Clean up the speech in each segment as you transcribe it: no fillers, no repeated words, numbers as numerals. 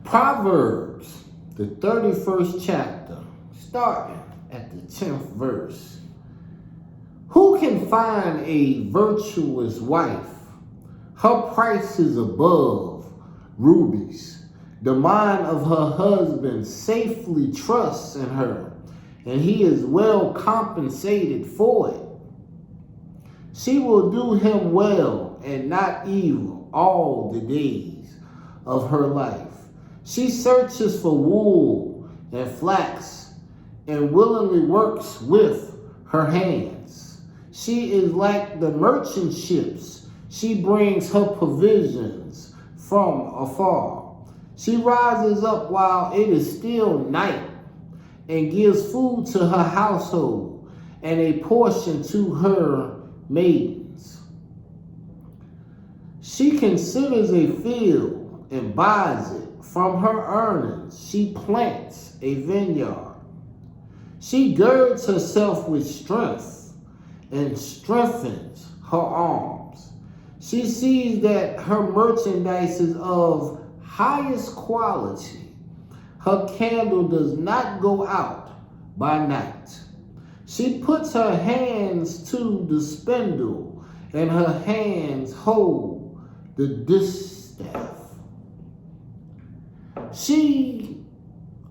Proverbs, the 31st chapter, starting at the 10th verse. Who can find a virtuous wife? Her price is above rubies. The mind of her husband safely trusts in her, and he is well compensated for it. She will do him well and not evil all the days of her life. She searches for wool and flax and willingly works with her hands. She is like the merchant ships. She brings her provisions from afar. She rises up while it is still night and gives food to her household and a portion to her maidens. She considers a field and buys it. From her earnings, she plants a vineyard. She girds herself with strength and strengthens her arms. She sees that her merchandise is of highest quality. Her candle does not go out by night. She puts her hands to the spindle, and her hands hold the distaff. She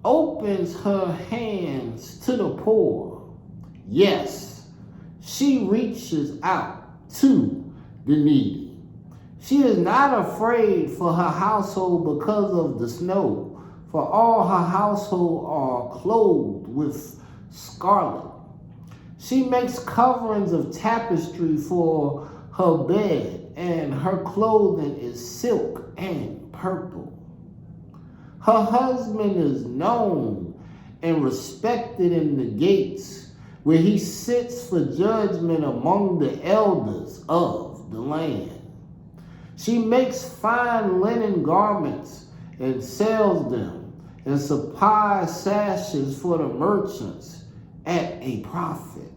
opens her hands to the poor. Yes, she reaches out to the needy. She is not afraid for her household because of the snow, for all her household are clothed with scarlet. She makes coverings of tapestry for her bed, and her clothing is silk and purple. Her husband is known and respected in the gates, where he sits for judgment among the elders of the land. She makes fine linen garments and sells them, and supplies sashes for the merchants at a profit.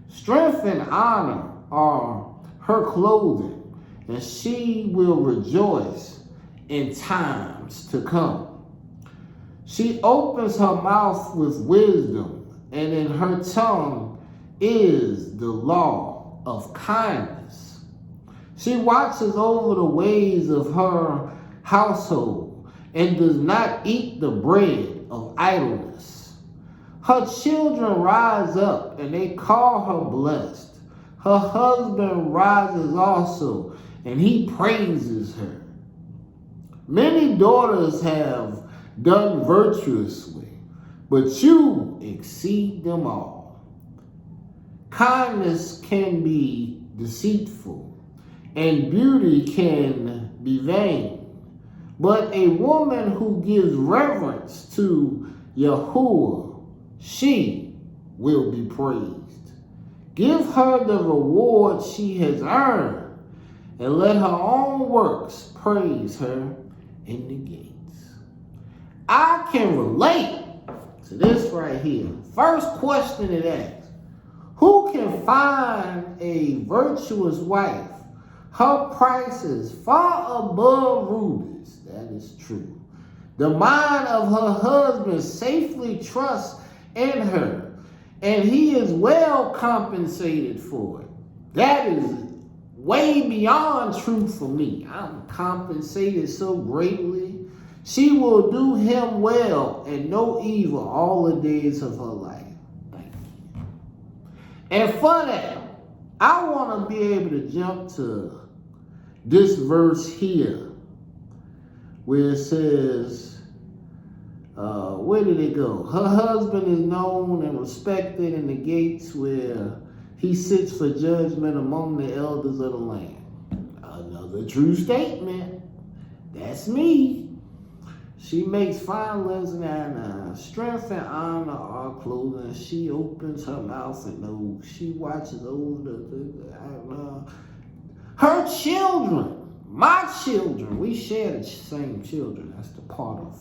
Strength and honor are her clothing, and she will rejoice in times to come. She opens her mouth with wisdom, and in her tongue is the law of kindness. She watches over the ways of her household and does not eat the bread of idleness. Her children rise up and they call her blessed. Her husband rises also and he praises her. Many daughters have done virtuously, but you exceed them all. Kindness can be deceitful, and beauty can be vain. But a woman who gives reverence to Yahuwah, she will be praised. Give her the reward she has earned, and let her own works praise her in the gates. I can relate to this right here. First question it asks, who can find a virtuous wife? Her price is far above rubies. That is true. The mind of her husband safely trusts in her, and he is well compensated for it. That is way beyond true for me. I'm compensated so greatly. She will do him well and no evil all the days of her life. Thank you. And for that, I want to be able to jump to this verse here where it says, where did it go? Her husband is known and respected in the gates where he sits for judgment among the elders of the land. Another true statement. That's me. She makes fine linen and strength and honor are clothing. She opens her mouth and knows. She watches over her children. My children. We share the same children. That's the part of,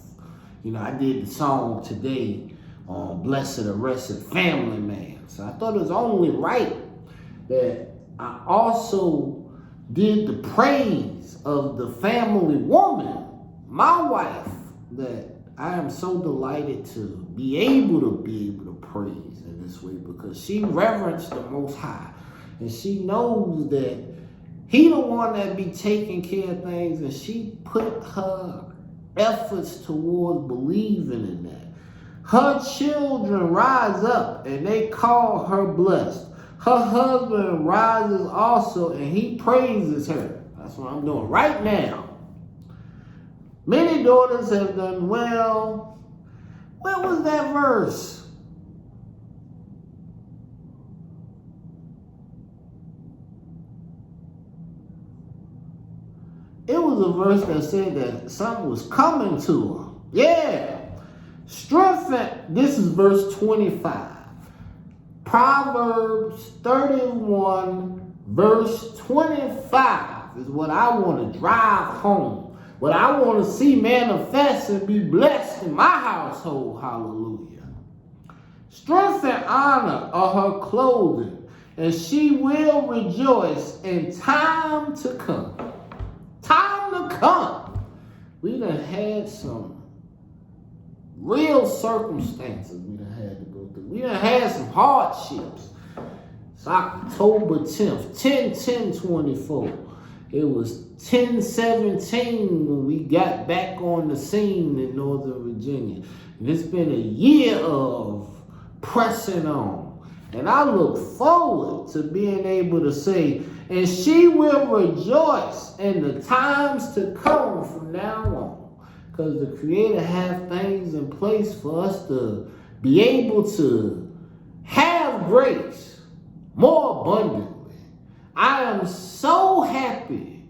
I did the song today on Blessed Arrested Family Man. So I thought it was only right that I also did the praise of the family woman, my wife, that I am so delighted to be able to praise in this way, because she reverenced the Most High, and she knows that He the one that be taking care of things, and she put her efforts towards believing in that. Her children rise up and they call her blessed. Her husband rises also and he praises her. That's what I'm doing right now. Many daughters have done well. Where was that verse? It was a verse that said that something was coming to her. Yeah. Strength, this is verse 25. Proverbs 31, verse 25 is what I want to drive home. What I want to see manifest and be blessed in my household. Hallelujah. Strength and honor are her clothing, and she will rejoice in time to come. Time to come. We done had some real circumstances we done had to go through. We done had some hardships. It's October 10th, 10/10/24. It was 10/17 when we got back on the scene in Northern Virginia. And it's been a year of pressing on. And I look forward to being able to say, and she will rejoice in the times to come from now on. Because the Creator has things in place for us to be able to have grace more abundantly. I am so happy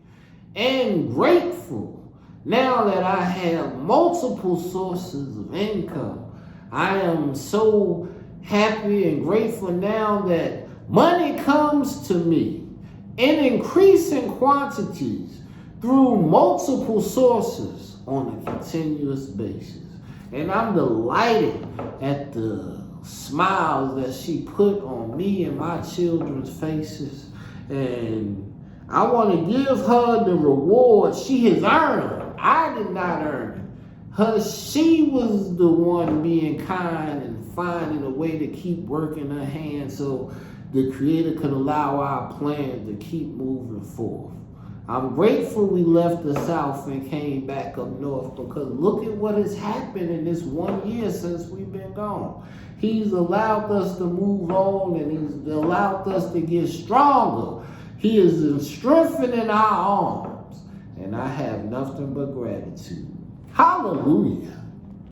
and grateful now that I have multiple sources of income. I am so happy and grateful now that money comes to me in increasing quantities through multiple sources on a continuous basis. And I'm delighted at the smiles that she put on me and my children's faces. And I want to give her the reward she has earned. I did not earn it. She was the one being kind and finding a way to keep working her hands so the Creator could allow our plan to keep moving forth. I'm grateful we left the South and came back up north, because look at what has happened in this 1 year since we've been gone. He's allowed us to move on, and He's allowed us to get stronger. He is strengthening our arms, and I have nothing but gratitude. Hallelujah.